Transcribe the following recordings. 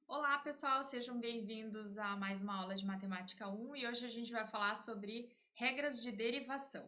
Olá, pessoal, sejam bem-vindos a mais uma aula de Matemática 1 e hoje a gente vai falar sobre regras de derivação.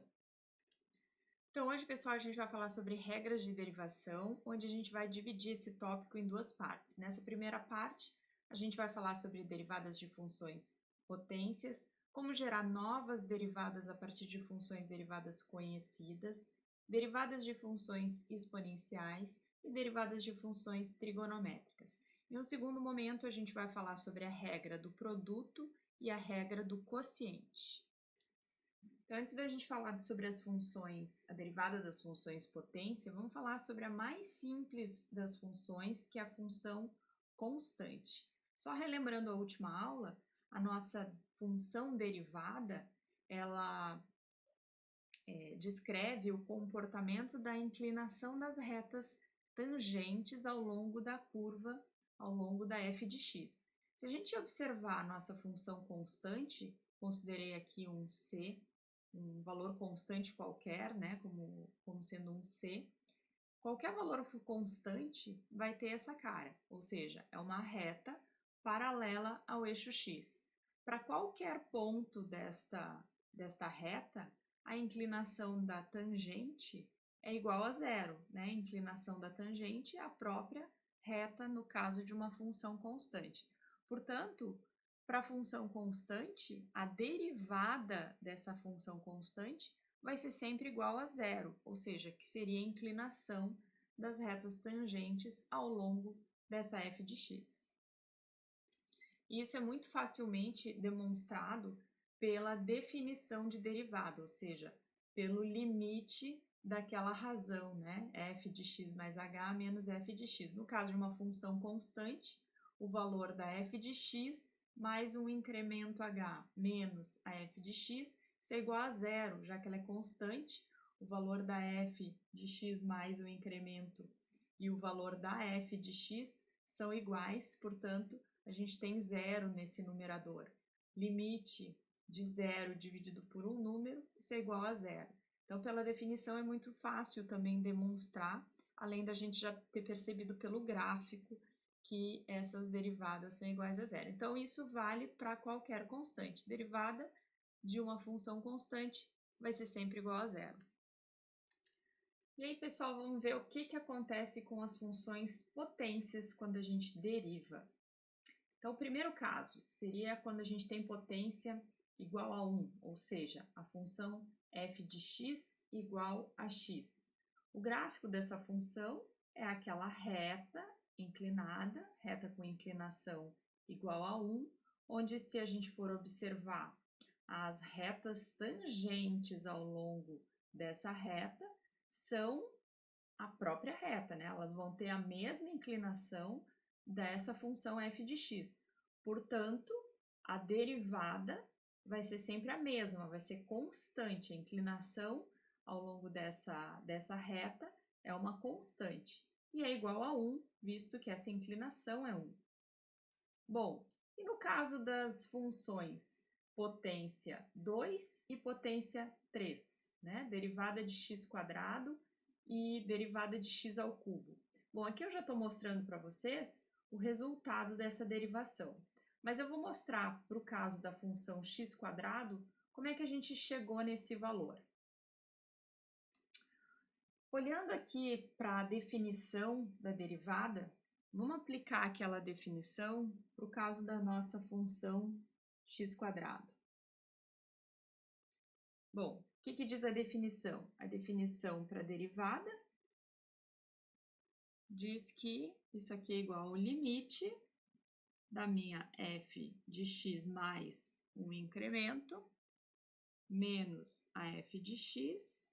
Então, hoje, pessoal, a gente vai falar sobre regras de derivação, onde a gente vai dividir esse tópico em duas partes. Nessa primeira parte, a gente vai falar sobre derivadas de funções potências, como gerar novas derivadas a partir de funções derivadas conhecidas, derivadas de funções exponenciais e derivadas de funções trigonométricas. Em um segundo momento, a gente vai falar sobre a regra do produto e a regra do quociente. Então, antes da gente falar sobre as funções, a derivada das funções potência, vamos falar sobre a mais simples das funções, que é a função constante. Só relembrando a última aula, a nossa função derivada, ela descreve o comportamento da inclinação das retas tangentes ao longo da curva, ao longo da f de x. Se a gente observar a nossa função constante, considerei aqui um c, um valor constante qualquer, né, como sendo um c, qualquer valor constante vai ter essa cara, ou seja, é uma reta paralela ao eixo x. Para qualquer ponto desta reta, a inclinação da tangente é igual a zero, né? A inclinação da tangente é a própria reta no caso de uma função constante. Portanto, para a função constante, a derivada dessa função constante vai ser sempre igual a zero, ou seja, que seria a inclinação das retas tangentes ao longo dessa f de x. E isso é muito facilmente demonstrado pela definição de derivada, ou seja, pelo limite daquela razão, né? F de x mais h menos f de x. No caso de uma função constante, o valor da f de x mais um incremento h menos a f de x, isso é igual a zero, já que ela é constante, o valor da f de x mais o incremento e o valor da f de x são iguais, portanto, a gente tem zero nesse numerador. Limite de zero dividido por um número, isso é igual a zero. Então, pela definição, é muito fácil também demonstrar, além da gente já ter percebido pelo gráfico que essas derivadas são iguais a zero. Então, isso vale para qualquer constante. Derivada de uma função constante vai ser sempre igual a zero. E aí, pessoal, vamos ver o que acontece com as funções potências quando a gente deriva. Então, o primeiro caso seria quando a gente tem potência igual a 1, ou seja, a função f de x igual a x. O gráfico dessa função é aquela reta inclinada, reta com inclinação igual a 1, onde se a gente for observar as retas tangentes ao longo dessa reta, são a própria reta, né? Elas vão ter a mesma inclinação dessa função f de x. Portanto, a derivada vai ser sempre a mesma, vai ser constante. A inclinação ao longo dessa reta é uma constante. E é igual a 1, visto que essa inclinação é 1. Bom, e no caso das funções potência 2 e potência 3, né? Derivada de x² e derivada de x ao cubo. Bom, aqui eu já estou mostrando para vocês o resultado dessa derivação. Mas eu vou mostrar para o caso da função x² como é que a gente chegou nesse valor. Olhando aqui para a definição da derivada, vamos aplicar aquela definição para o caso da nossa função x². Bom, o que diz a definição? A definição para a derivada diz que isso aqui é igual ao limite da minha f de x mais um incremento menos a f de x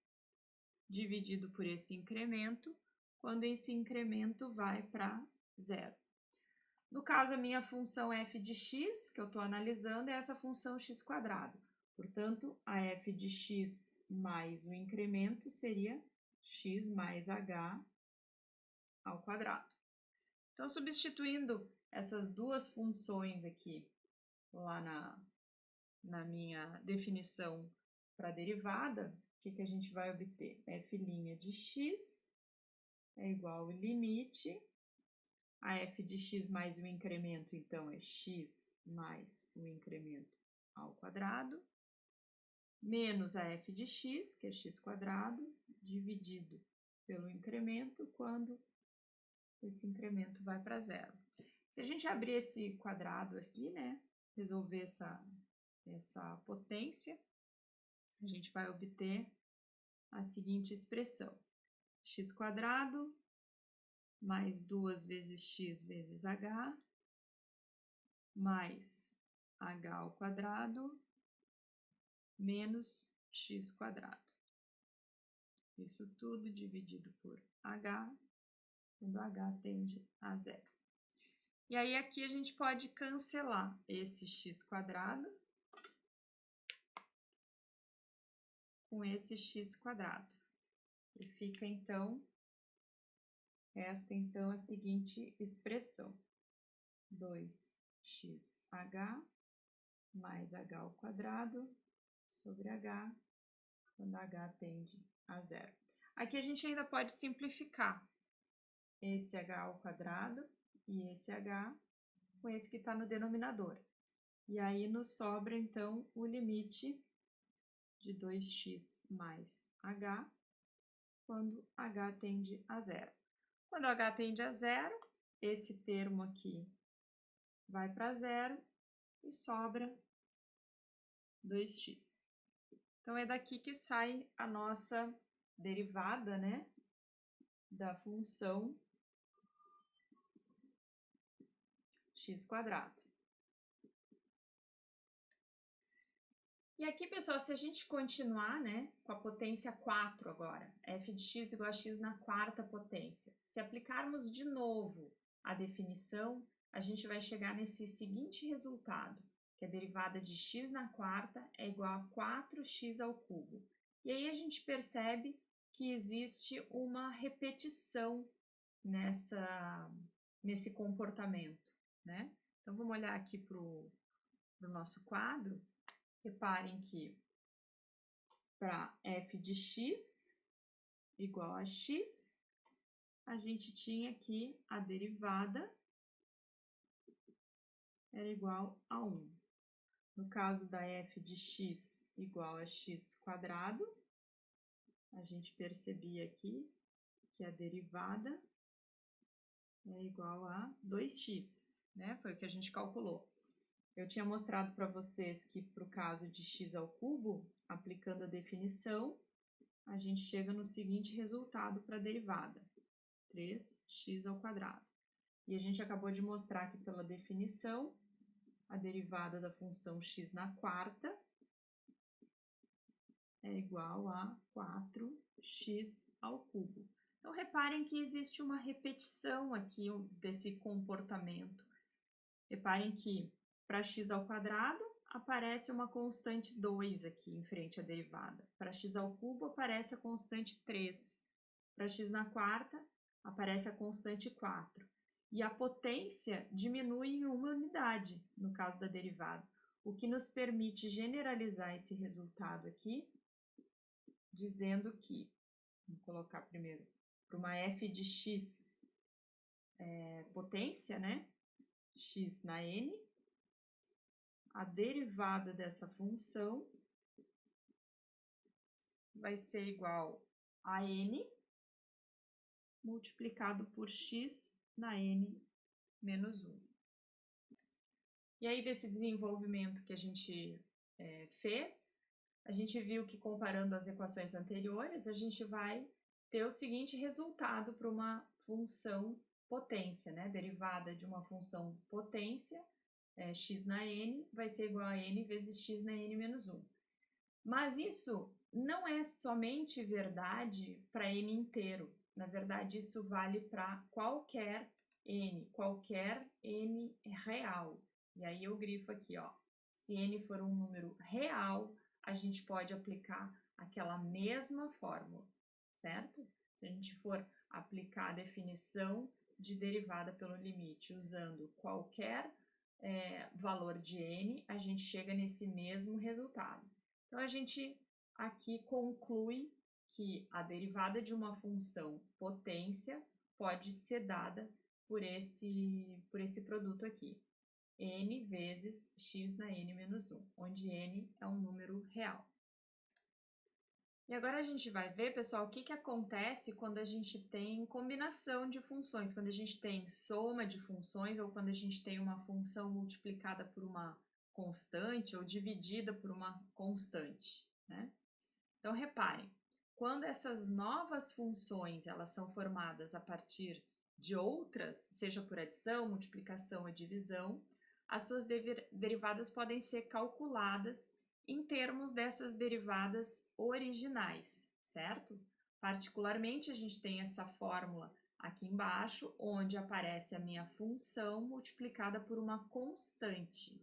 dividido por esse incremento, quando esse incremento vai para zero. No caso, a minha função f de x, que eu estou analisando, é essa função x². Portanto, a f de x mais o incremento seria x mais h ao quadrado. Então, substituindo essas duas funções aqui lá na minha definição para a derivada, o que a gente vai obter? f' de x é igual ao limite, A f de x mais o incremento, então, é x mais o incremento ao quadrado, menos a f de x, que é x quadrado, dividido pelo incremento, quando esse incremento vai para zero. Se a gente abrir esse quadrado aqui, né, resolver essa potência, a gente vai obter a seguinte expressão: x quadrado mais 2 vezes x vezes h, mais h ao quadrado, menos x quadrado. Isso tudo dividido por h, quando h tende a zero. E aí aqui a gente pode cancelar esse x quadrado com esse x quadrado. E fica então, resta então a seguinte expressão: 2xh mais h ao quadrado sobre h, quando h tende a zero. Aqui a gente ainda pode simplificar esse h ao quadrado e esse h com esse que está no denominador. E aí nos sobra, então, o limite de 2x mais h, quando h tende a zero. Quando h tende a zero, esse termo aqui vai para zero e sobra 2x. Então, é daqui que sai a nossa derivada, né, da função x quadrado. E aqui, pessoal, se a gente continuar, né, com a potência 4 agora, f de x igual a x na quarta potência, se aplicarmos de novo a definição, a gente vai chegar nesse seguinte resultado, que a derivada de x na quarta é igual a 4x ao cubo. E aí a gente percebe que existe uma repetição nesse comportamento, né? Então, vamos olhar aqui para o nosso quadro. Reparem que para f de x igual a x, a gente tinha aqui a derivada era igual a 1. No caso da f de x igual a x quadrado, a gente percebia aqui que a derivada é igual a 2x, né? Foi o que a gente calculou. Eu tinha mostrado para vocês que para o caso de x ao cubo, aplicando a definição, a gente chega no seguinte resultado para a derivada, 3x ao quadrado. E a gente acabou de mostrar que pela definição, a derivada da função x na quarta é igual a 4x ao cubo. Então, reparem que existe uma repetição aqui desse comportamento. Reparem que para x ao quadrado, aparece uma constante 2 aqui em frente à derivada. Para x ao cubo, aparece a constante 3. Para x na quarta, aparece a constante 4. E a potência diminui em uma unidade, no caso da derivada, o que nos permite generalizar esse resultado aqui, dizendo que, vamos colocar primeiro, para uma f de x potência, né? X na n, a derivada dessa função vai ser igual a n multiplicado por x na n menos 1. E aí, desse desenvolvimento que a gente fez, a gente viu que, comparando as equações anteriores, a gente vai ter o seguinte resultado para uma função potência, né? Derivada de uma função potência, x na n, vai ser igual a n vezes x na n menos 1. Mas isso não é somente verdade para n inteiro. Na verdade, isso vale para qualquer n real. E aí eu grifo aqui, ó. Se n for um número real, a gente pode aplicar aquela mesma fórmula, certo? Se a gente for aplicar a definição de derivada pelo limite usando qualquer valor de n, a gente chega nesse mesmo resultado. Então, a gente aqui conclui que a derivada de uma função potência pode ser dada por esse produto aqui. N vezes x na n menos 1, onde n é um número real. E agora a gente vai ver, pessoal, o que acontece quando a gente tem combinação de funções, quando a gente tem soma de funções ou quando a gente tem uma função multiplicada por uma constante ou dividida por uma constante, né? Então, reparem, quando essas novas funções elas são formadas a partir de outras, seja por adição, multiplicação ou divisão, as suas derivadas podem ser calculadas em termos dessas derivadas originais, certo? Particularmente, a gente tem essa fórmula aqui embaixo, onde aparece a minha função multiplicada por uma constante.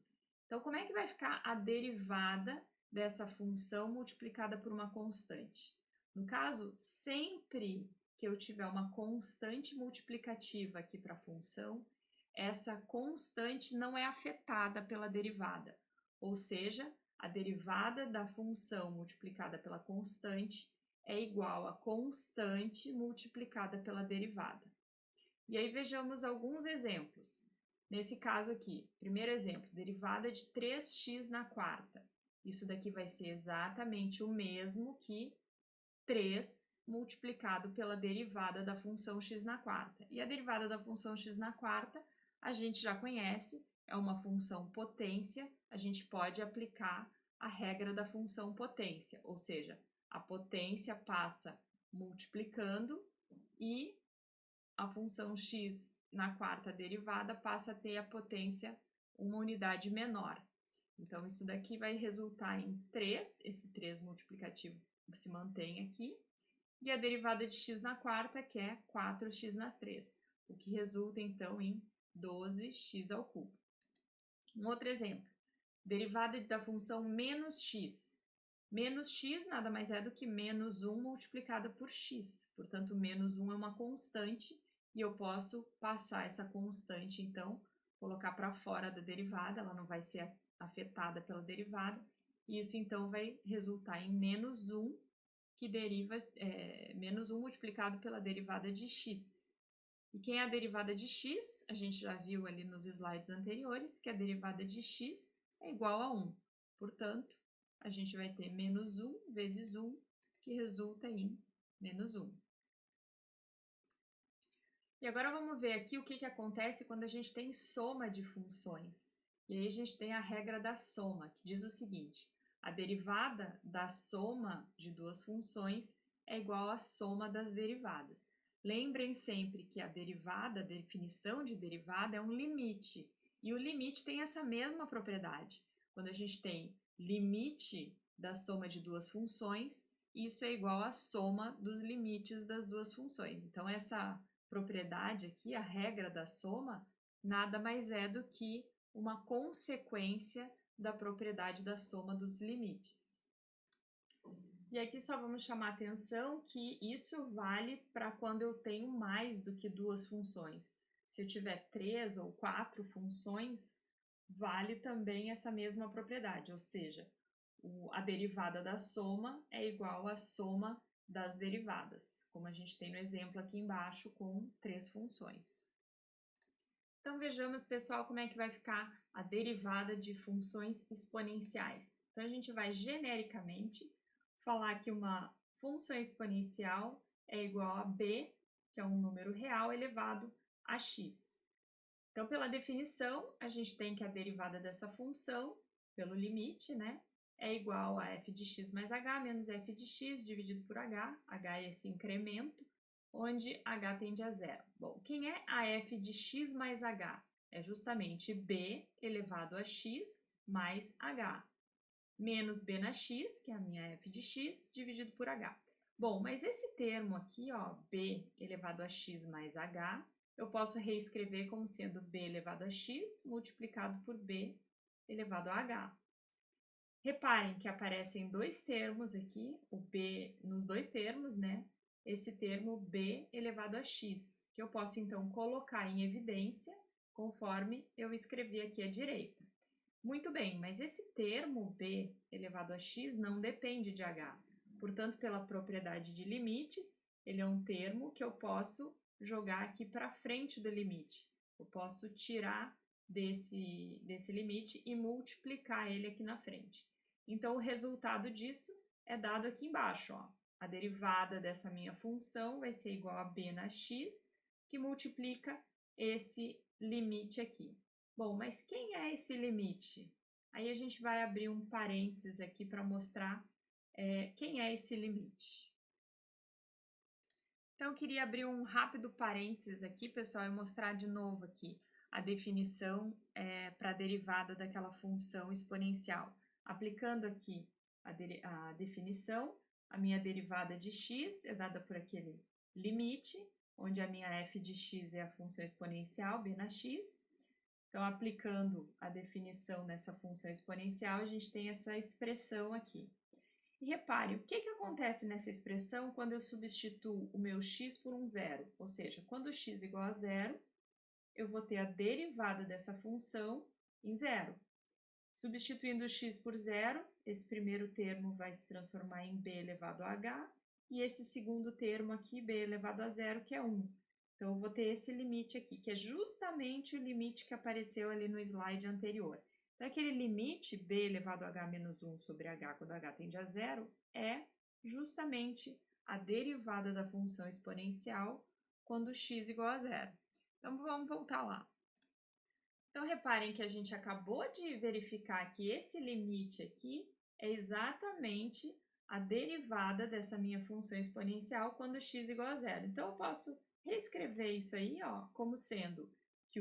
Então, como é que vai ficar a derivada dessa função multiplicada por uma constante? No caso, sempre que eu tiver uma constante multiplicativa aqui para a função, essa constante não é afetada pela derivada, ou seja, a derivada da função multiplicada pela constante é igual a constante multiplicada pela derivada. E aí vejamos alguns exemplos. Nesse caso aqui, primeiro exemplo, derivada de 3x na quarta. Isso daqui vai ser exatamente o mesmo que 3 multiplicado pela derivada da função x na quarta. E a derivada da função x na quarta a gente já conhece, é uma função potência, a gente pode aplicar a regra da função potência, ou seja, a potência passa multiplicando e a função x na quarta derivada passa a ter a potência uma unidade menor. Então, isso daqui vai resultar em 3, esse 3 multiplicativo se mantém aqui, e a derivada de x na quarta, que é 4x na 3, o que resulta, então, em 12x ao cubo. Um outro exemplo, derivada da função menos x. Menos x nada mais é do que menos 1 multiplicada por x, portanto, menos 1 é uma constante, e eu posso passar essa constante, então, colocar para fora da derivada, ela não vai ser afetada pela derivada, e isso, então, vai resultar em menos 1, que deriva menos 1 multiplicado pela derivada de x. E quem é a derivada de x? A gente já viu ali nos slides anteriores que a derivada de x é igual a 1. Portanto, a gente vai ter menos 1 vezes 1, que resulta em menos 1. E agora vamos ver aqui o que acontece quando a gente tem soma de funções. E aí a gente tem a regra da soma, que diz o seguinte: a derivada da soma de duas funções é igual à soma das derivadas. Lembrem sempre que a derivada, a definição de derivada é um limite, e o limite tem essa mesma propriedade. Quando a gente tem limite da soma de duas funções, isso é igual à soma dos limites das duas funções. Então, essa propriedade aqui, a regra da soma, nada mais é do que uma consequência da propriedade da soma dos limites. E aqui só vamos chamar a atenção que isso vale para quando eu tenho mais do que duas funções. Se eu tiver 3 ou 4 funções, vale também essa mesma propriedade, ou seja, a derivada da soma é igual à soma das derivadas, como a gente tem no exemplo aqui embaixo com 3 funções. Então, vejamos, pessoal, como é que vai ficar a derivada de funções exponenciais. Então, a gente vai genericamente falar que uma função exponencial é igual a b, que é um número real, elevado a x. Então, pela definição, a gente tem que a derivada dessa função, pelo limite, né, é igual a f de x mais h menos f de x dividido por h. H é esse incremento, onde h tende a zero. Bom, quem é a f de x mais h? É justamente b elevado a x mais h, menos b na x, que é a minha f de x, dividido por h. Bom, mas esse termo aqui, ó, b elevado a x mais h, eu posso reescrever como sendo b elevado a x multiplicado por b elevado a h. Reparem que aparecem dois termos aqui, o b nos dois termos, né? Esse termo b elevado a x, que eu posso então colocar em evidência conforme eu escrevi aqui à direita. Muito bem, mas esse termo b elevado a x não depende de h. Portanto, pela propriedade de limites, ele é um termo que eu posso jogar aqui para frente do limite. Eu posso tirar desse limite e multiplicar ele aqui na frente. Então, o resultado disso é dado aqui embaixo, ó. A derivada dessa minha função vai ser igual a b na x, que multiplica esse limite aqui. Bom, mas quem é esse limite? Aí a gente vai abrir um parênteses aqui para mostrar quem é esse limite. Então, eu queria abrir um rápido parênteses aqui, pessoal, e mostrar de novo aqui a definição para a derivada daquela função exponencial. Aplicando aqui a definição, a minha derivada de x é dada por aquele limite, onde a minha f de x é a função exponencial, b na x. Então, aplicando a definição nessa função exponencial, a gente tem essa expressão aqui. E repare, o que acontece nessa expressão quando eu substituo o meu x por um zero? Ou seja, quando x igual a zero, eu vou ter a derivada dessa função em zero. Substituindo o x por zero, esse primeiro termo vai se transformar em b elevado a h, e esse segundo termo aqui, b elevado a zero, que é 1. Então, eu vou ter esse limite aqui, que é justamente o limite que apareceu ali no slide anterior. Então, aquele limite, b elevado a h menos 1 sobre h, quando h tende a zero, é justamente a derivada da função exponencial quando x igual a zero. Então, vamos voltar lá. Então, reparem que a gente acabou de verificar que esse limite aqui é exatamente a derivada dessa minha função exponencial quando x igual a zero. Então, eu posso reescrever isso aí, ó, como sendo que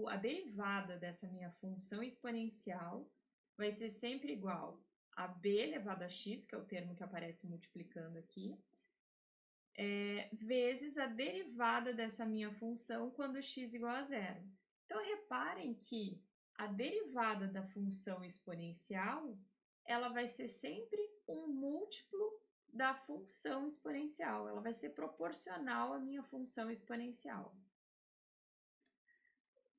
a derivada dessa minha função exponencial vai ser sempre igual a b elevado a x, que é o termo que aparece multiplicando aqui, vezes a derivada dessa minha função quando x igual a zero. Então, reparem que a derivada da função exponencial, ela vai ser sempre um múltiplo da função exponencial. Ela vai ser proporcional à minha função exponencial.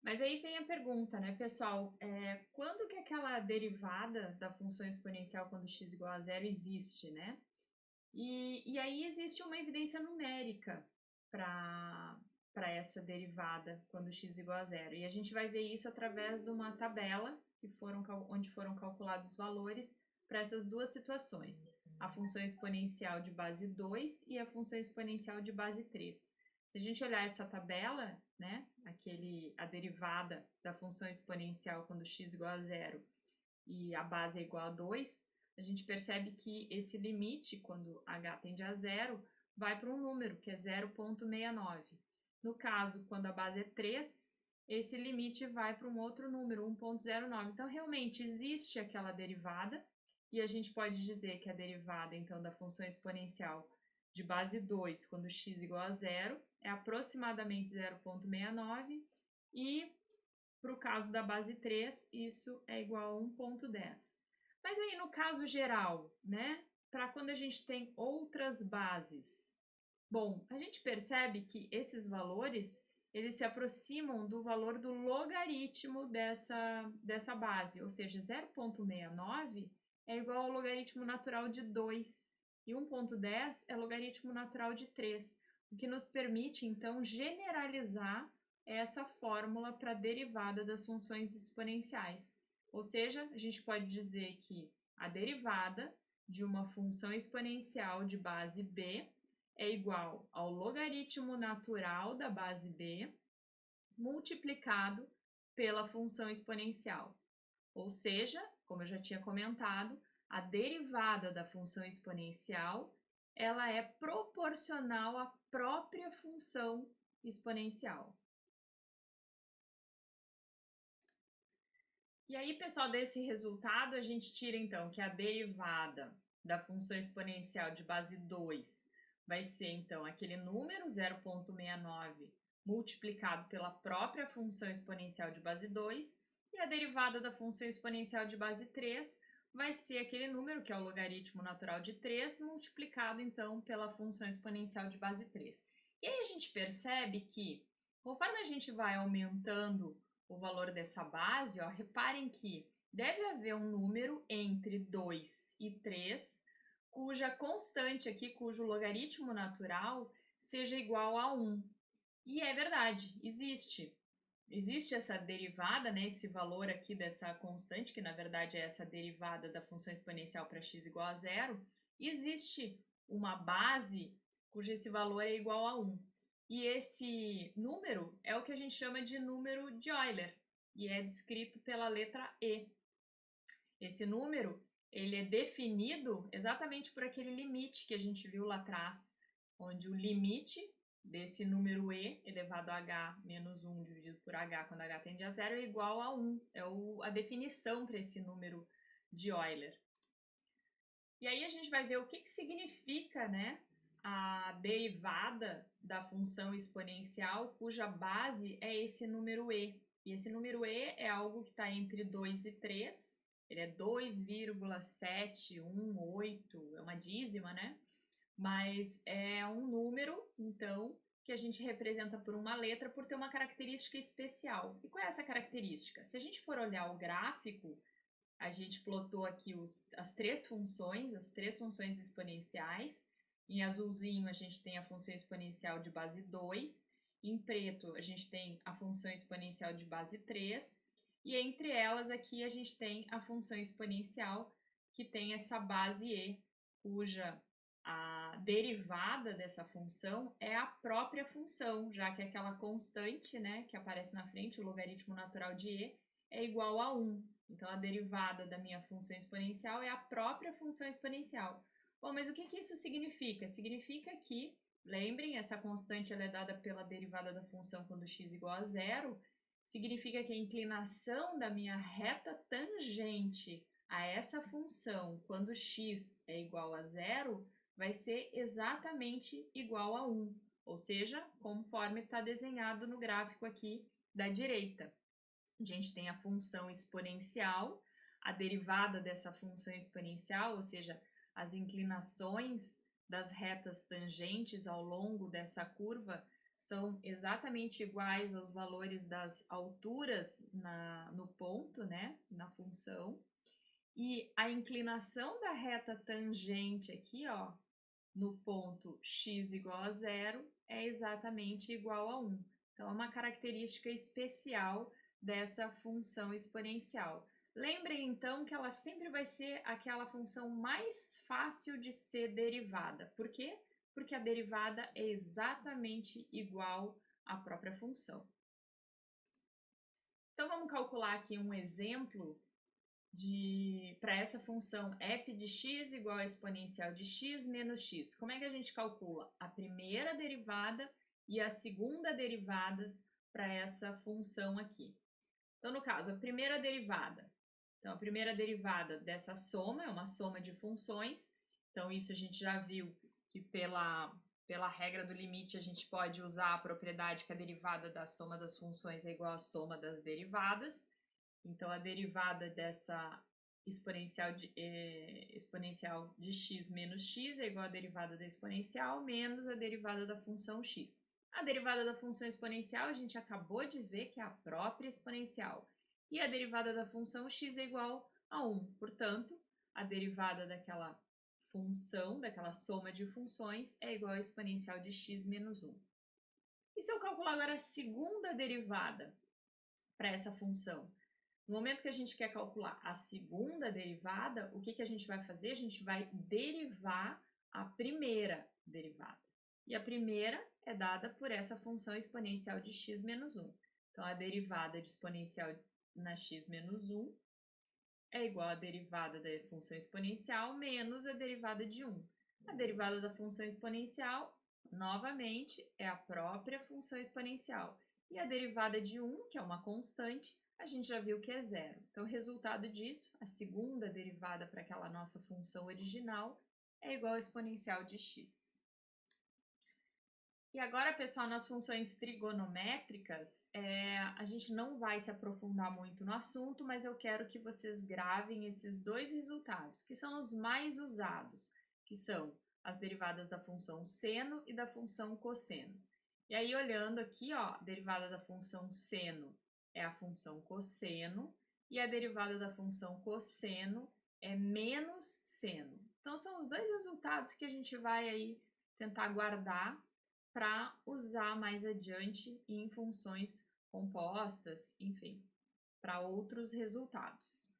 Mas aí vem a pergunta, né, pessoal? Quando que aquela derivada da função exponencial quando x igual a zero existe, né? E aí existe uma evidência numérica para essa derivada quando x igual a zero. E a gente vai ver isso através de uma tabela onde foram calculados os valores para essas duas situações, a função exponencial de base 2 e a função exponencial de base 3. Se a gente olhar essa tabela, né, a derivada da função exponencial quando x igual a zero e a base é igual a 2, a gente percebe que esse limite, quando h tende a zero, vai para um número, que é 0,69. No caso, quando a base é 3, esse limite vai para um outro número, 1,09. Então, realmente, existe aquela derivada, e a gente pode dizer que a derivada, então, da função exponencial de base 2, quando x igual a zero, é aproximadamente 0,69, e para o caso da base 3, isso é igual a 1,10. Mas aí, no caso geral, né, para quando a gente tem outras bases, bom, a gente percebe que esses valores, eles se aproximam do valor do logaritmo dessa base, ou seja, 0,69 é igual ao logaritmo natural de 2 e 1,10 é logaritmo natural de 3, o que nos permite, então, generalizar essa fórmula para a derivada das funções exponenciais. Ou seja, a gente pode dizer que a derivada de uma função exponencial de base b é igual ao logaritmo natural da base b multiplicado pela função exponencial. Ou seja, como eu já tinha comentado, a derivada da função exponencial ela é proporcional à própria função exponencial. E aí, pessoal, desse resultado, a gente tira, então, que a derivada da função exponencial de base 2 vai ser, então, aquele número 0,69 multiplicado pela própria função exponencial de base 2, e a derivada da função exponencial de base 3 vai ser aquele número, que é o logaritmo natural de 3, multiplicado, então, pela função exponencial de base 3. E aí a gente percebe que, conforme a gente vai aumentando o valor dessa base, ó, reparem que deve haver um número entre 2 e 3, cuja constante aqui, cujo logaritmo natural, seja igual a 1. E é verdade, existe. Existe essa derivada, né, esse valor aqui dessa constante, que na verdade é essa derivada da função exponencial para x igual a zero. Existe uma base cujo esse valor é igual a 1. E esse número é o que a gente chama de número de Euler, e é descrito pela letra E. Esse número, ele é definido exatamente por aquele limite que a gente viu lá atrás, onde o limite desse número e elevado a h menos 1 dividido por h quando h tende a zero é igual a 1. É a definição para esse número de Euler. E aí a gente vai ver o que significa, né, a derivada da função exponencial cuja base é esse número e. E esse número e é algo que está entre 2 e 3. Ele é 2,718, é uma dízima, né? Mas é um número, então, que a gente representa por uma letra por ter uma característica especial. E qual é essa característica? Se a gente for olhar o gráfico, a gente plotou aqui as três funções exponenciais. Em azulzinho a gente tem a função exponencial de base 2, em preto a gente tem a função exponencial de base 3, e entre elas aqui a gente tem a função exponencial que tem essa base e, cuja a derivada dessa função é a própria função, já que aquela constante, né, que aparece na frente, o logaritmo natural de e, é igual a 1. Então, a derivada da minha função exponencial é a própria função exponencial. Bom, mas o que isso significa? Significa que, lembrem, essa constante ela é dada pela derivada da função quando x igual a zero, significa que a inclinação da minha reta tangente a essa função quando x é igual a zero vai ser exatamente igual a 1, ou seja, conforme está desenhado no gráfico aqui da direita. A gente tem a função exponencial, a derivada dessa função exponencial, ou seja, as inclinações das retas tangentes ao longo dessa curva são exatamente iguais aos valores das alturas no ponto, né, na função. E a inclinação da reta tangente aqui, ó, no ponto x igual a zero, é exatamente igual a 1. Então, é uma característica especial dessa função exponencial. Lembrem, então, que ela sempre vai ser aquela função mais fácil de ser derivada. Por quê? Porque a derivada é exatamente igual à própria função. Então, vamos calcular aqui um exemplo para essa função f de x igual a exponencial de x menos x. Como é que a gente calcula a primeira derivada e a segunda derivada para essa função aqui? Então, no caso, a primeira derivada. Então, a primeira derivada dessa soma é uma soma de funções. Então, isso a gente já viu que pela regra do limite a gente pode usar a propriedade que a derivada da soma das funções é igual à soma das derivadas. Então, a derivada dessa exponencial de x menos x é igual à derivada da exponencial menos a derivada da função x. A derivada da função exponencial a gente acabou de ver que é a própria exponencial. E a derivada da função x é igual a 1. Portanto, a derivada daquela função, daquela soma de funções, é igual à exponencial de x menos 1. E se eu calcular agora a segunda derivada para essa função? No momento que a gente quer calcular a segunda derivada, o que a gente vai fazer? A gente vai derivar a primeira derivada. E a primeira é dada por essa função exponencial de x menos 1. Então, a derivada de exponencial na x menos 1 é igual à derivada da função exponencial menos a derivada de 1. A derivada da função exponencial, novamente, é a própria função exponencial. E a derivada de 1, que é uma constante, a gente já viu que é zero. Então, o resultado disso, a segunda derivada para aquela nossa função original, é igual ao exponencial de x. E agora, pessoal, nas funções trigonométricas, a gente não vai se aprofundar muito no assunto, mas eu quero que vocês gravem esses dois resultados, que são os mais usados, que são as derivadas da função seno e da função cosseno. E aí, olhando aqui, ó, a derivada da função seno é a função cosseno, e a derivada da função cosseno é menos seno. Então, são os dois resultados que a gente vai aí tentar guardar para usar mais adiante em funções compostas, enfim, para outros resultados.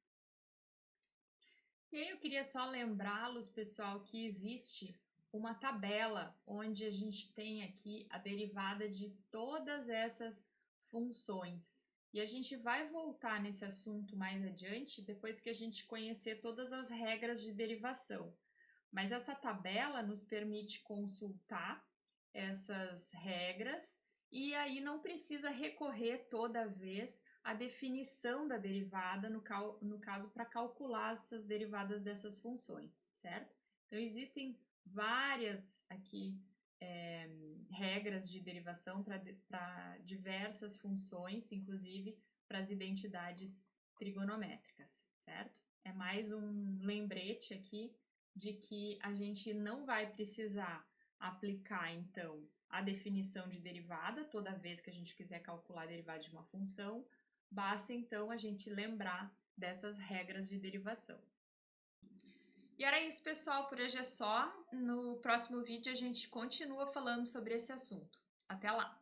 E aí eu queria só lembrá-los, pessoal, que existe uma tabela onde a gente tem aqui a derivada de todas essas funções. E a gente vai voltar nesse assunto mais adiante, depois que a gente conhecer todas as regras de derivação. Mas essa tabela nos permite consultar essas regras e aí não precisa recorrer toda vez à definição da derivada, no caso, para calcular essas derivadas dessas funções, certo? Então, existem várias aqui regras de derivação para diversas funções, inclusive para as identidades trigonométricas, certo? É mais um lembrete aqui de que a gente não vai precisar aplicar, então, a definição de derivada toda vez que a gente quiser calcular a derivada de uma função, basta, então, a gente lembrar dessas regras de derivação. E era isso, pessoal, por hoje é só. No próximo vídeo a gente continua falando sobre esse assunto. Até lá!